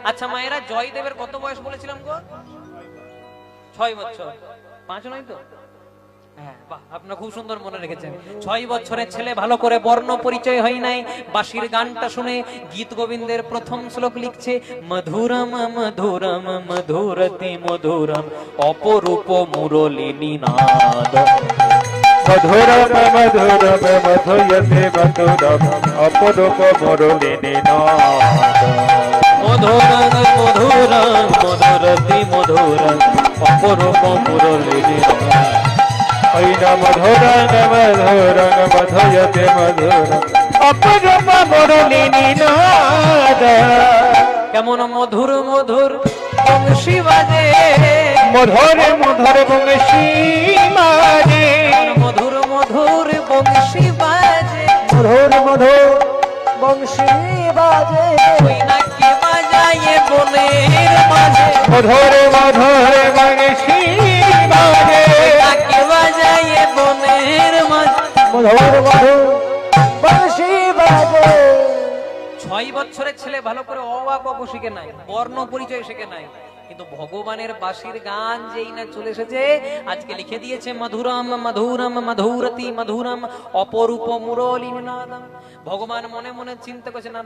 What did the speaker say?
আচ্ছা মায়েরা, জয়দেবের কত বয়স বলেছিলাম গো? 6 বছর। 5 নয় তো? হ্যাঁ, বাহ, আপনারা খুব সুন্দর মনে রেখেছেন। 6 বছরের ছেলে, ভালো করে বর্ণ পরিচয় হয় নাই, বাঁশির গানটা শুনে গীত গোবিন্দের প্রথম শ্লোক লিখছে, মধুরম মধুরম মধুরতি মধুরম অপরূপ মুরলিনী নাদ। মধুরম মধুরম মধুয়তে মধুরম অপরূপ মুরলিনী নাদ। মধুরম মধুরম মধুরতি মধুরম অপরূপ মুরলিনী নাদ। ঐনা মধুরম মধুরম মধুয়তে মধুরম অপরূপ মুরলিনী নাদ। কেমন মধুর মধুর বংশী বাজে, মধুর মধুর বংশী বাজে, মধুর মধুর বংশী বাজে, মধুর মধুর বংশী বাজে, ওই নাকি বাজায়ে বনের মাঝে, মধুর মধুর বংশী বাজে, নাকি বাজায়ে বনের মাঝে। মধুর মধুর বংশী বাজে। 6 বছরের ছেলে ভালো করে অ আ ক খ শিখে নাই, বর্ণ পরিচয় শিখে নাই, কিন্তু ভগবানের বাঁশির গান যেই না চলে এসেছে, আজকে লিখে দিয়েছে মধুরম মধুরম মধুরতি মধুরম অপরূপ মুরলিনী নাদম। ভগবান মনে মনে চিন্তা করছে, না